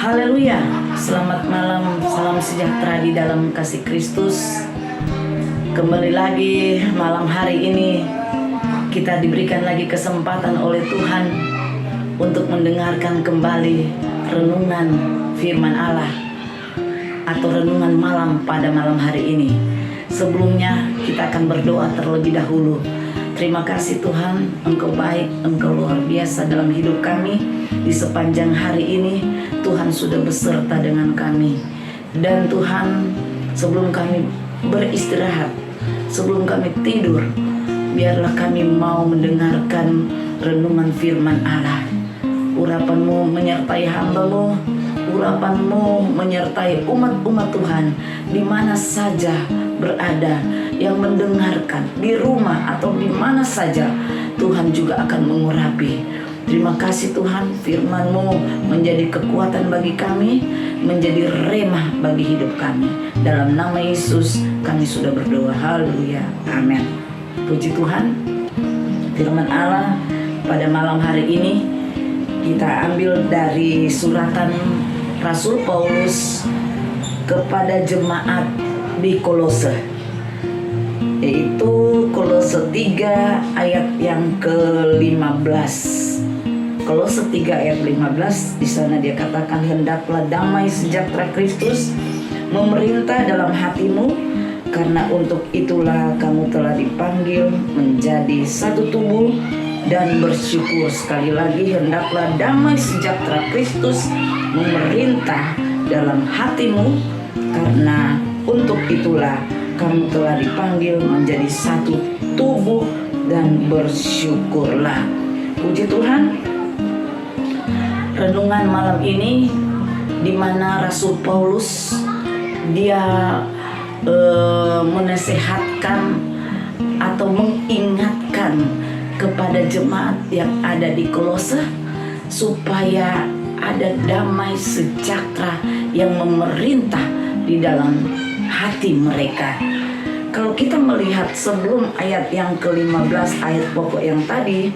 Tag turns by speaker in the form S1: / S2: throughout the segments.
S1: Haleluya, selamat malam, salam sejahtera di dalam kasih Kristus. Kembali lagi malam hari ini kita diberikan lagi kesempatan oleh Tuhan untuk mendengarkan kembali renungan firman Allah atau renungan malam pada malam hari ini. Sebelumnya kita akan berdoa terlebih dahulu. Terima kasih Tuhan, Engkau baik, Engkau luar biasa dalam hidup kami. Di sepanjang hari ini Tuhan sudah beserta dengan kami. Dan Tuhan, sebelum kami beristirahat, sebelum kami tidur, biarlah kami mau mendengarkan renungan firman Allah. Urapan-Mu menyertai hamba-Mu, urapan-Mu menyertai umat-umat Tuhan di mana saja berada, yang mendengarkan di rumah atau di mana saja. Tuhan juga akan mengurapi. Terima kasih Tuhan, firman-Mu menjadi kekuatan bagi kami, menjadi remah bagi hidup kami. Dalam nama Yesus kami sudah berdoa. Haleluya, amin. Puji Tuhan, firman Allah pada malam hari ini kita ambil dari suratan Rasul Paulus kepada jemaat di Kolose, yaitu Kolose 3 ayat yang ke-15. Kolose 3 ayat 15, di sana dia katakan, hendaklah damai sejahtera Kristus memerintah dalam hatimu, karena untuk itulah kamu telah dipanggil menjadi satu tubuh dan bersyukur. Sekali lagi, hendaklah damai sejahtera Kristus memerintah dalam hatimu, karena untuk itulah kamu telah dipanggil menjadi satu tubuh dan bersyukurlah. Puji Tuhan, renungan malam ini di mana Rasul Paulus dia menasehatkan atau mengingatkan kepada jemaat yang ada di Kolose supaya ada damai sejahtera yang memerintah di dalam hati mereka. Kalau kita melihat sebelum ayat yang ke-15, ayat pokok yang tadi,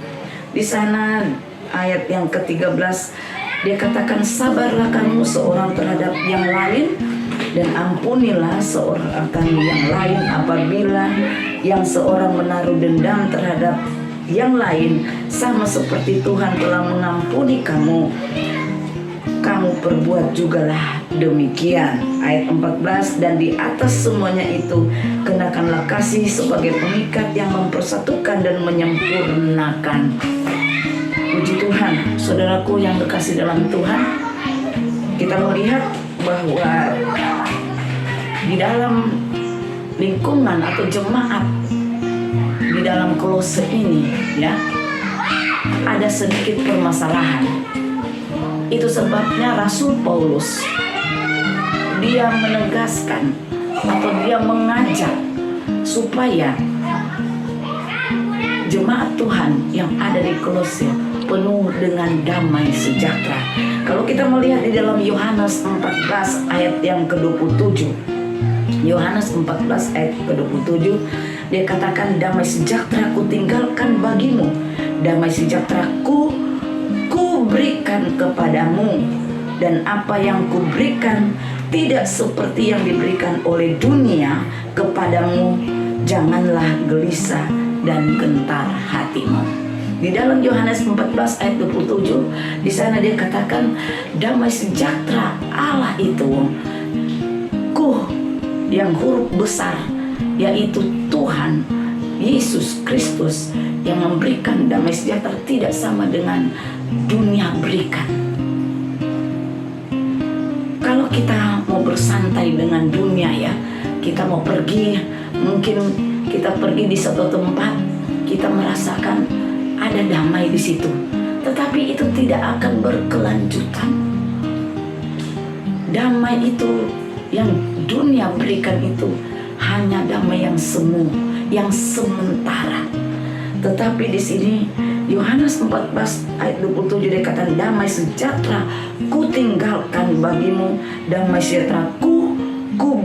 S1: di sana ayat yang ke-13 dia katakan, sabarlah kamu seorang terhadap yang lain dan ampunilah seorang akan yang lain apabila yang seorang menaruh dendam terhadap yang lain, sama seperti Tuhan telah mengampuni kamu, kamu perbuat jugalah demikian. Ayat 14, dan di atas semuanya itu kenakanlah kasih sebagai pengikat yang mempersatukan dan menyempurnakan. Puji Tuhan, saudaraku yang terkasih dalam Tuhan, kita melihat bahwa di dalam lingkungan atau jemaat di dalam Kolose ini, ya, ada sedikit permasalahan. Itu sebabnya Rasul Paulus dia menegaskan atau dia mengajak supaya jemaat Tuhan yang ada di Kolose penuh dengan damai sejahtera. Kalau kita melihat di dalam Yohanes 14 ayat yang ke-27, Yohanes 14 ayat ke-27, dia katakan, damai sejahtera ku tinggalkan bagimu, damai sejahtera ku berikan kepadamu, dan apa yang ku berikan tidak seperti yang diberikan oleh dunia kepadamu. Janganlah gelisah dan gentar hatimu. Di dalam Yohanes 14 ayat 27, di sana dia katakan, damai sejahtera Allah itu yang huruf besar, yaitu Tuhan Yesus Kristus yang memberikan damai sejahtera, tidak sama dengan dunia berikan. Kalau kita mau bersantai dengan dunia, ya, kita mau pergi, mungkin kita pergi di suatu tempat, kita merasakan ada damai di situ, tetapi itu tidak akan berkelanjutan. Damai itu yang dunia berikan itu hanya damai yang semu, yang sementara. Tetapi di sini Yohanes 14 ayat 27 dikatakan, damai sejahtera ku tinggalkan bagimu, damai sejahtera ku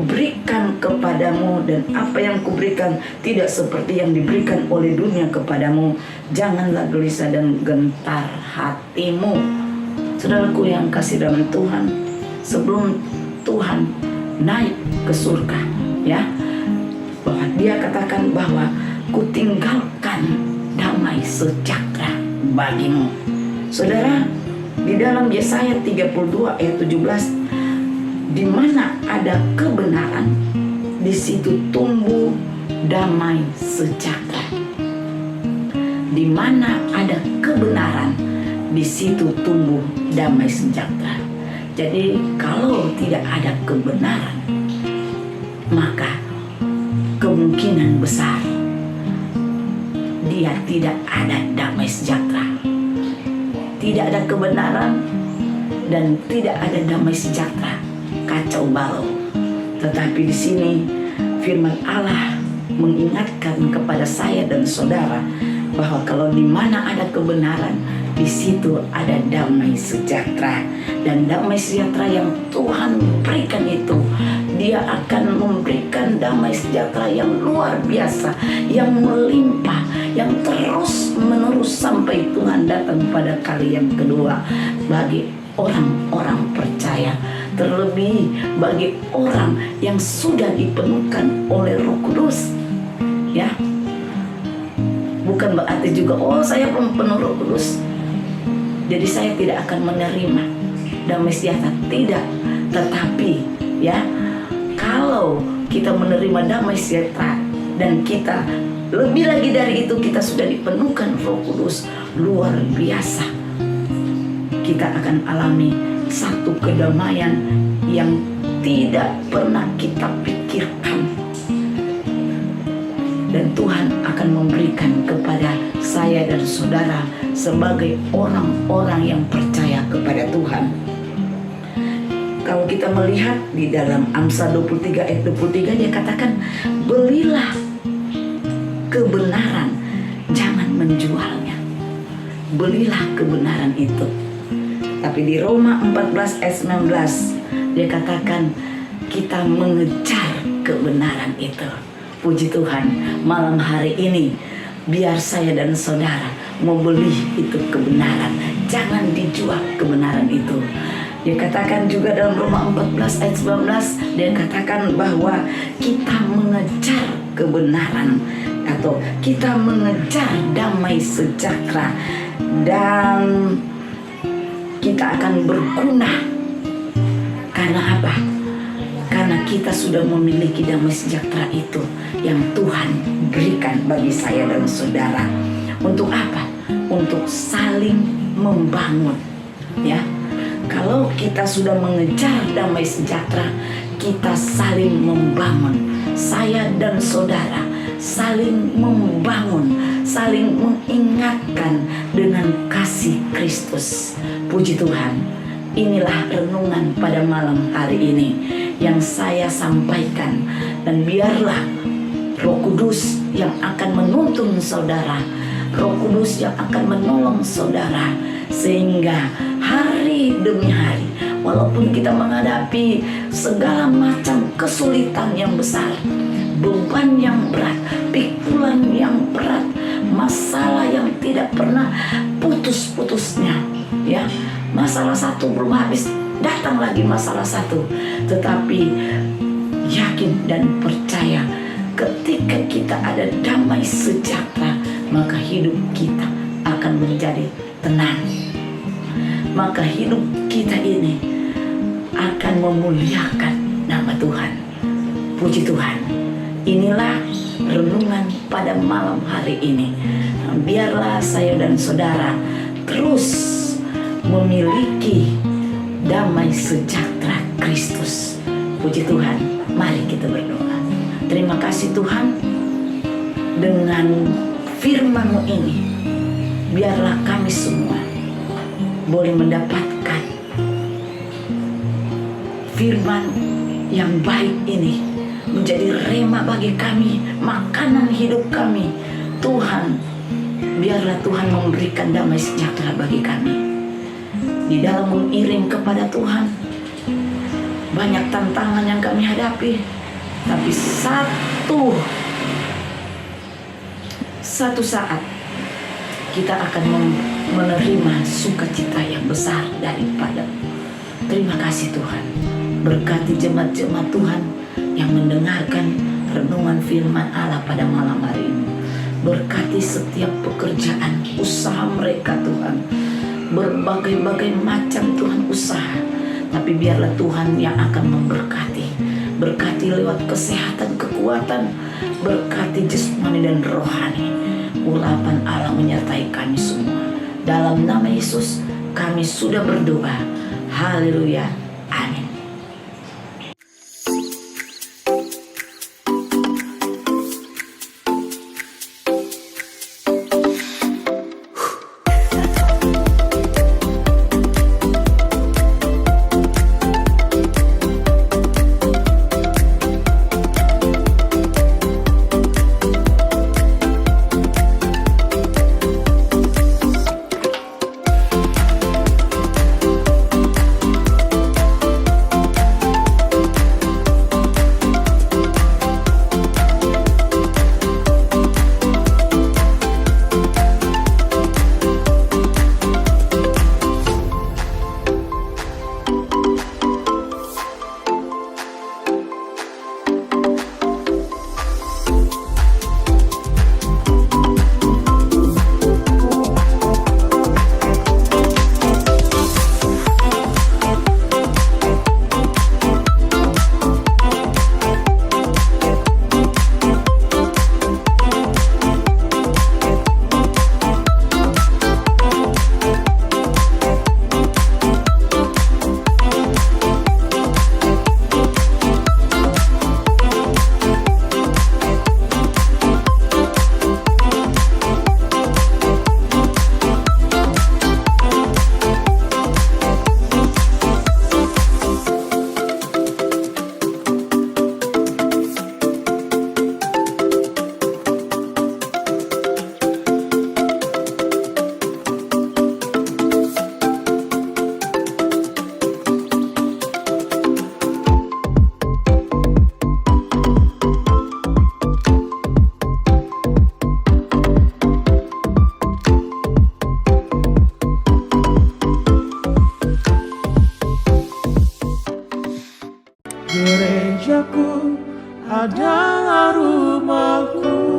S1: berikan kepadamu, dan apa yang kuberikan tidak seperti yang diberikan oleh dunia kepadamu. Janganlah gelisah dan gentar hatimu. Saudaraku yang kasih dalam Tuhan, sebelum Tuhan naik ke surga, ya, bahwa dia katakan bahwa kutinggalkan damai sejahtera bagimu. Saudara, di dalam Yesaya 32 ayat 17, di mana ada kebenaran, di situ tumbuh damai sejahtera. Di mana ada kebenaran, di situ tumbuh damai sejahtera. Jadi kalau tidak ada kebenaran, maka kemungkinan besar dia tidak ada damai sejahtera. Tidak ada kebenaran dan tidak ada damai sejahtera, kacau balau. Tetapi di sini firman Allah mengingatkan kepada saya dan saudara bahwa kalau di mana ada kebenaran, di situ ada damai sejahtera. Dan damai sejahtera yang Tuhan berikan itu, dia akan memberikan damai sejahtera yang luar biasa, yang melimpah, yang terus menerus sampai Tuhan datang pada kali yang kedua bagi orang-orang percaya, terlebih bagi orang yang sudah dipenuhkan oleh Roh Kudus, ya. Bukan berarti juga saya belum penuh Roh Kudus, jadi saya tidak akan menerima damai sejahtera. Tidak, tetapi ya, kalau kita menerima damai sejahtera dan kita lebih lagi dari itu, kita sudah dipenuhkan Roh Kudus, luar biasa, kita akan alami satu kedamaian yang tidak pernah kita pikirkan. Dan Tuhan akan memberikan kepada saya dan saudara sebagai orang-orang yang percaya kepada Tuhan. Kalau kita melihat di dalam Amsal 23 ayat 23, dia katakan, belilah kebenaran, jangan menjualnya. Belilah kebenaran itu. Tapi di Roma 14 ayat 19, dia katakan kita mengejar kebenaran itu. Puji Tuhan, malam hari ini biar saya dan saudara membeli itu kebenaran. Jangan dijual kebenaran itu. Dia katakan juga dalam Roma 14 ayat 19, dia katakan bahwa kita mengejar kebenaran atau kita mengejar damai sejahtera, dan kita akan berguna. Karena apa? Karena kita sudah memiliki damai sejahtera itu yang Tuhan berikan bagi saya dan saudara. Untuk apa? Untuk saling membangun, ya. Kalau kita sudah mengejar damai sejahtera, kita saling membangun. Saya dan saudara saling membangun, saling mengingatkan dengan kasih Kristus. Puji Tuhan. Inilah renungan pada malam hari ini yang saya sampaikan, dan biarlah Roh Kudus yang akan menuntun saudara, Roh Kudus yang akan menolong saudara, sehingga hari demi hari, walaupun kita menghadapi segala macam kesulitan yang besar, beban yang berat, pikulan yang berat, masalah yang tidak pernah putus-putusnya, ya, masalah satu belum habis, datang lagi masalah satu. Tetapi yakin dan percaya, ketika kita ada damai sejahtera, maka hidup kita akan menjadi tenang. Maka hidup kita ini akan memuliakan nama Tuhan. Puji Tuhan. Inilah renungan pada malam hari ini. Biarlah saya dan saudara terus memiliki damai sejahtera Kristus. Puji Tuhan. Mari kita berdoa. Terima kasih Tuhan, dengan firman-Mu ini, biarlah kami semua boleh mendapatkan firman yang baik ini menjadi rema bagi kami, makanan hidup kami. Tuhan, biarlah Tuhan memberikan damai sejahtera bagi kami. Di dalam mengiring kepada Tuhan, banyak tantangan yang kami hadapi, tapi satu saat kita akan menerima sukacita yang besar daripada. Terima kasih Tuhan. Berkati jemaat-jemaat Tuhan yang mendengarkan renungan firman Allah pada malam hari ini. Berkati setiap pekerjaan usaha mereka Tuhan. Berbagai-bagai macam Tuhan usaha. Tapi biarlah Tuhan yang akan memberkati. Berkati lewat kesehatan, kekuatan. Berkati jasmani dan rohani. Urapan Allah menyertai kami semua. Dalam nama Yesus kami sudah berdoa. Haleluya. Amin.
S2: Gerejaku adalah rumahku.